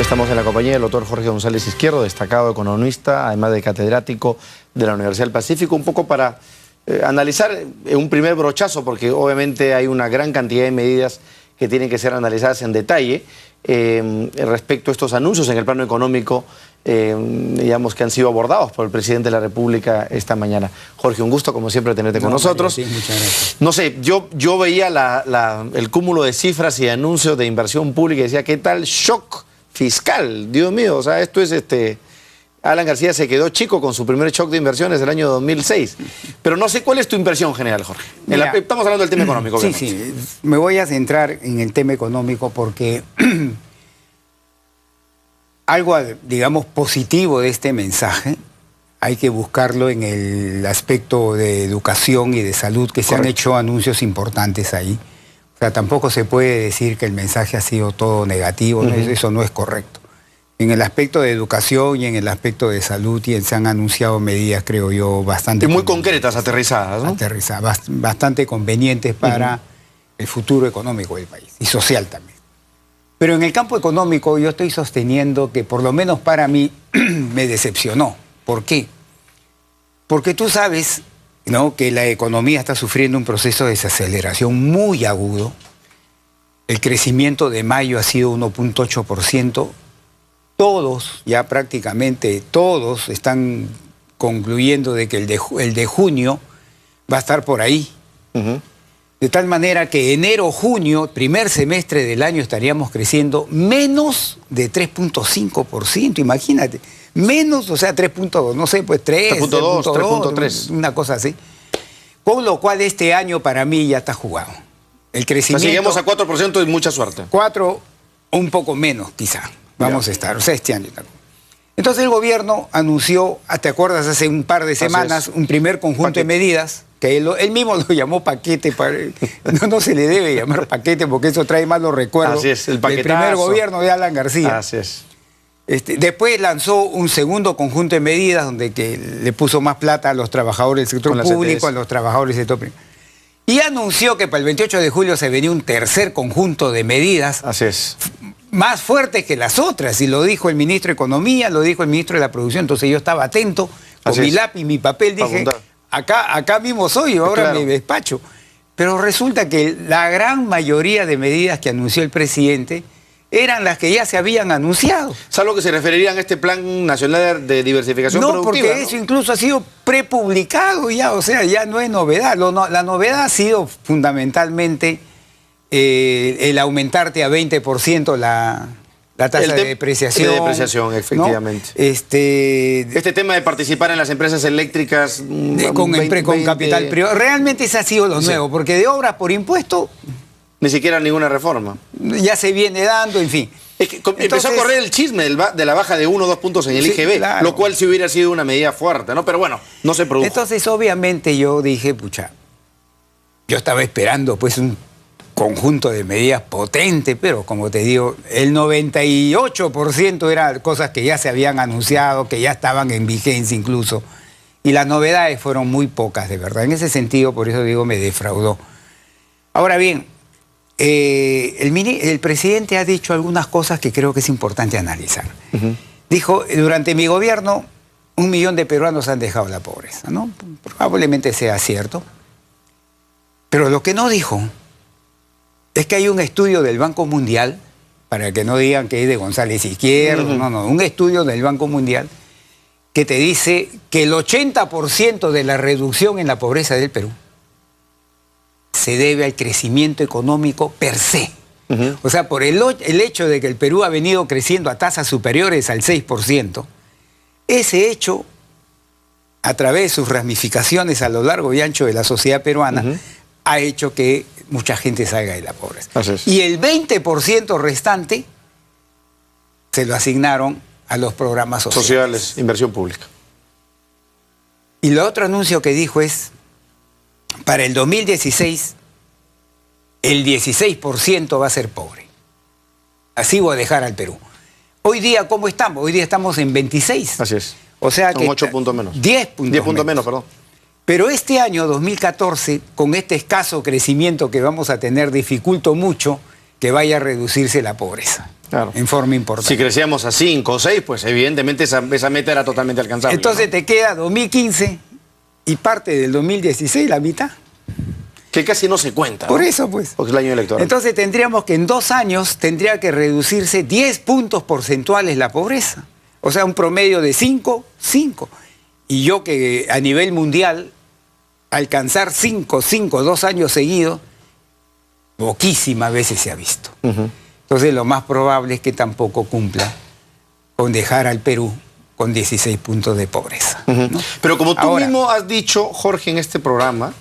Estamos en la compañía del doctor Jorge González Izquierdo, destacado economista, además de catedrático de la Universidad del Pacífico, un poco para analizar un primer brochazo, porque obviamente hay una gran cantidad de medidas que tienen que ser analizadas en detalle respecto a estos anuncios en el plano económico, digamos, que han sido abordados por el presidente de la República esta mañana. Jorge, un gusto, como siempre, tenerte con nosotros. Sí, muchas gracias. No sé, yo veía el cúmulo de cifras y anuncios de inversión pública y decía, ¿qué tal shock fiscal? Dios mío, o sea, esto es Alan García se quedó chico con su primer shock de inversiones del año 2006. Pero no sé, ¿cuál es tu impresión general, Jorge? Mira, estamos hablando del tema económico, obviamente. Sí, me voy a centrar en el tema económico porque algo, digamos, positivo de este mensaje hay que buscarlo en el aspecto de educación y de salud, que se han hecho anuncios importantes ahí. O sea, tampoco se puede decir que el mensaje ha sido todo negativo, ¿no? Eso no es correcto. En el aspecto de educación y en el aspecto de salud se han anunciado medidas, creo yo, bastante... Y muy concretas, aterrizadas, ¿no? Aterrizadas, bastante convenientes para el futuro económico del país y social también. Pero en el campo económico yo estoy sosteniendo que por lo menos para mí me decepcionó. ¿Por qué? Porque tú sabes, ¿no?, que la economía está sufriendo un proceso de desaceleración muy agudo. El crecimiento de mayo ha sido 1.8%. Todos, ya prácticamente todos, están concluyendo de que el de junio va a estar por ahí. De tal manera que enero, junio, primer semestre del año, estaríamos creciendo menos de 3.5%, imagínate. Menos, o sea, 3.2, no sé, pues 3.2, 3.3. Una cosa así. Con lo cual este año para mí ya está jugado. El crecimiento... Si llegamos a 4% y mucha suerte. 4, un poco menos quizá, vamos a estar, o sea, este año también. Entonces el gobierno anunció, ¿te acuerdas? Hace un par de semanas, un primer conjunto de medidas, que él mismo lo llamó paquete, no se le debe llamar paquete porque eso trae malos recuerdos. Así es, el del primer gobierno de Alan García. Así es. Después lanzó un segundo conjunto de medidas donde que le puso más plata a los trabajadores del sector público, a los trabajadores del sector privado. Y anunció que para el 28 de julio se venía un tercer conjunto de medidas. Así es. Más fuertes que las otras, y lo dijo el ministro de Economía, lo dijo el ministro de la Producción. Entonces yo estaba atento, con mi lápiz, mi papel, dije, acá mismo soy, ahora me despacho. Pero resulta que la gran mayoría de medidas que anunció el presidente eran las que ya se habían anunciado. ¿Salvo que se referirían a este Plan Nacional de Diversificación Productiva? Porque eso incluso ha sido prepublicado ya, o sea, ya no es novedad. La novedad ha sido fundamentalmente el aumentarte a 20% la tasa de depreciación. De depreciación, efectivamente. ¿No? Este tema de participar en las empresas eléctricas... con capital privado. Realmente ese ha sido lo nuevo, porque de obras por impuesto... Ni siquiera ninguna reforma. Ya se viene dando, en fin. Es que empezó a correr el chisme de la baja de 1 o 2 puntos en el IGB, claro, lo cual sí hubiera sido una medida fuerte, ¿no? Pero bueno, no se produjo. Entonces, obviamente, yo dije, pucha, yo estaba esperando pues un conjunto de medidas potentes, pero como te digo, el 98% eran cosas que ya se habían anunciado, que ya estaban en vigencia incluso, y las novedades fueron muy pocas, de verdad. En ese sentido, por eso digo, me defraudó. Ahora bien, el presidente ha dicho algunas cosas que creo que es importante analizar. Dijo, durante mi gobierno, 1 millón de peruanos han dejado la pobreza, ¿no? Probablemente sea cierto. Pero lo que no dijo es que hay un estudio del Banco Mundial, para que no digan que es de González Izquierdo, no, un estudio del Banco Mundial que te dice que el 80% de la reducción en la pobreza del Perú se debe al crecimiento económico per se. O sea, por el hecho de que el Perú ha venido creciendo a tasas superiores al 6%, ese hecho, a través de sus ramificaciones a lo largo y ancho de la sociedad peruana, ha hecho que mucha gente salga de la pobreza. Y el 20% restante se lo asignaron a los programas sociales. Inversión pública. Y lo otro anuncio que dijo es, para el 2016, el 16% va a ser pobre. Así voy a dejar al Perú. Hoy día, ¿cómo estamos? Hoy día estamos en 26. Así es. O sea que... 8 puntos menos. 10 puntos menos, perdón. Pero este año, 2014, con este escaso crecimiento que vamos a tener, dificulto mucho que vaya a reducirse la pobreza. Claro. En forma importante. Si crecíamos a 5 o 6, pues evidentemente esa meta era totalmente alcanzable. Entonces, ¿no? te queda 2015 y parte del 2016, la mitad. Que casi no se cuenta. Por ¿no? eso, pues. Porque es el año electoral. Entonces tendríamos que en 2 años tendría que reducirse 10 puntos porcentuales la pobreza. O sea, un promedio de 5. Y yo que a nivel mundial, alcanzar 5, 2 años seguidos, poquísimas veces se ha visto. Entonces lo más probable es que tampoco cumpla con dejar al Perú con 16 puntos de pobreza. ¿No? Pero como tú Ahora, mismo has dicho, Jorge, en este programa,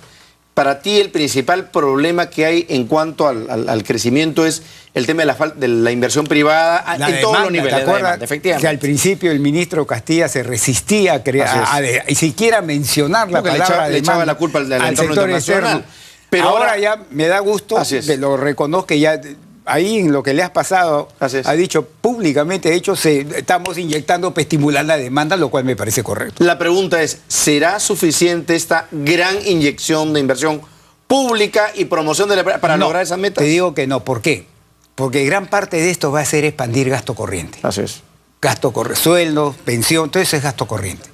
para ti el principal problema que hay en cuanto al crecimiento es el tema de la inversión privada la en demanda, todos los niveles. ¿te acuerdas? Efectivamente. Que al principio el ministro Castilla se resistía a siquiera mencionar la Porque palabra le echaba la culpa al entorno sector internacional. externo. Pero ahora ya me da gusto, que lo reconozca, ya ahí en lo que le has pasado, ha dicho públicamente, de hecho, estamos inyectando para estimular la demanda, lo cual me parece correcto. La pregunta es, ¿será suficiente esta gran inyección de inversión pública y promoción de para lograr esas metas? Te digo que no. ¿Por qué? Porque gran parte de esto va a ser expandir gasto corriente. Así es. Sueldos, pensión, todo eso es gasto corriente.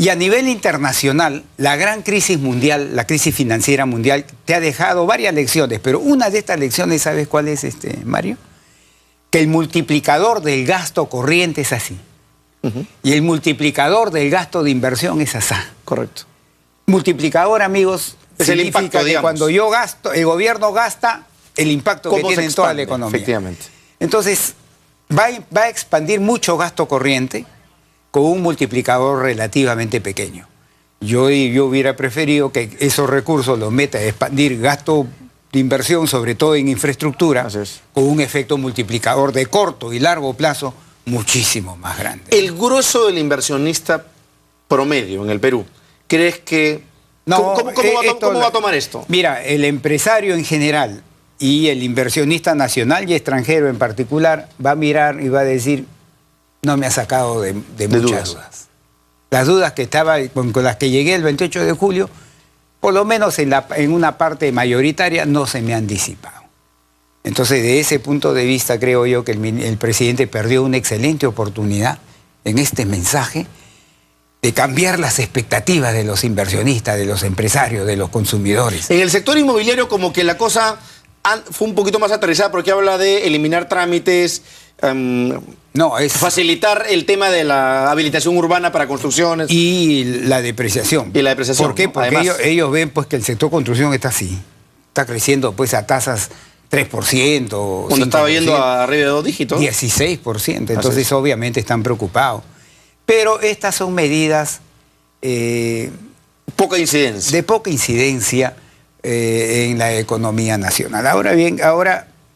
Y a nivel internacional, la gran crisis mundial, la crisis financiera mundial, te ha dejado varias lecciones, pero una de estas lecciones, ¿sabes cuál es, Mario? Que el multiplicador del gasto corriente es así. Y el multiplicador del gasto de inversión es así. Correcto. Multiplicador, amigos, es el impacto, que cuando yo gasto, el gobierno gasta, el impacto que tiene en toda la economía. Efectivamente. Entonces, va a expandir mucho gasto corriente con un multiplicador relativamente pequeño. Yo hubiera preferido que esos recursos los meta a expandir gasto de inversión, sobre todo en infraestructura, con un efecto multiplicador de corto y largo plazo muchísimo más grande. El grueso del inversionista promedio en el Perú, ¿crees que... No, ¿Cómo va a tomar esto? Mira, el empresario en general y el inversionista nacional y extranjero en particular va a mirar y va a decir, no me ha sacado de muchas dudas. Las dudas que con las que llegué el 28 de julio, por lo menos en una parte mayoritaria, no se me han disipado. Entonces, de ese punto de vista, creo yo que el presidente perdió una excelente oportunidad en este mensaje de cambiar las expectativas de los inversionistas, de los empresarios, de los consumidores. En el sector inmobiliario como que la cosa fue un poquito más aterrizada porque habla de eliminar trámites, facilitar el tema de la habilitación urbana para construcciones. Y la depreciación. Y la depreciación. ¿Por qué? Porque ellos ven pues, que el sector construcción está así. Está creciendo pues, a tasas 3%. Cuando estaba yendo arriba de 2 dígitos. 16%. Entonces, obviamente, están preocupados. Pero estas son medidas... poca incidencia. De poca incidencia en la economía nacional. Ahora bien,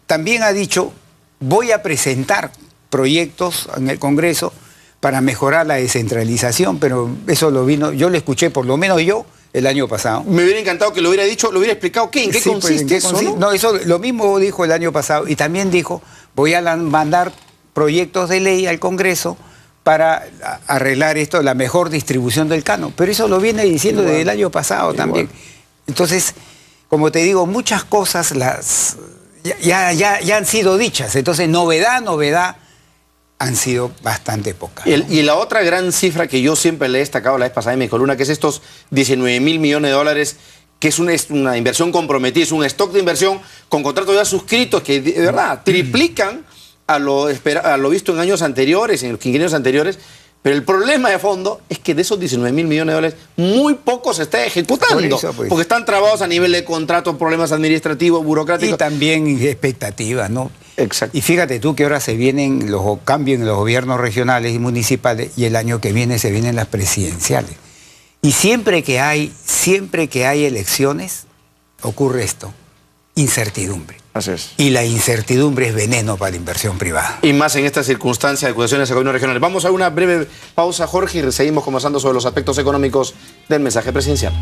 también ha dicho, voy a presentar proyectos en el Congreso para mejorar la descentralización, pero eso yo lo escuché, por lo menos yo, el año pasado. Me hubiera encantado que lo hubiera dicho, lo hubiera explicado. ¿En qué consiste eso? No, eso lo mismo dijo el año pasado y también dijo, voy a mandar proyectos de ley al Congreso para arreglar esto, la mejor distribución del canon. Pero eso lo viene diciendo desde el año pasado también. Entonces, como te digo, muchas cosas ya han sido dichas. Entonces, novedad, han sido bastante pocas. Y la otra gran cifra que yo siempre le he destacado la vez pasada en mi columna, que es estos 19.000 millones de dólares, que es una inversión comprometida, es un stock de inversión con contratos ya suscritos que de verdad triplican a lo visto en años anteriores, en los quinquenios anteriores. Pero el problema de fondo es que de esos 19.000 millones de dólares, muy poco se está ejecutando. Eso, pues. Porque están trabados a nivel de contratos, problemas administrativos, burocráticos. Y también expectativas, ¿no? Exacto. Y fíjate tú que ahora se vienen los cambios en los gobiernos regionales y municipales y el año que viene se vienen las presidenciales. Y siempre que hay elecciones, ocurre esto, incertidumbre. Así es. Y la incertidumbre es veneno para la inversión privada. Y más en estas circunstancias de acusaciones a gobiernos regionales. Vamos a una breve pausa, Jorge, y seguimos conversando sobre los aspectos económicos del mensaje presidencial.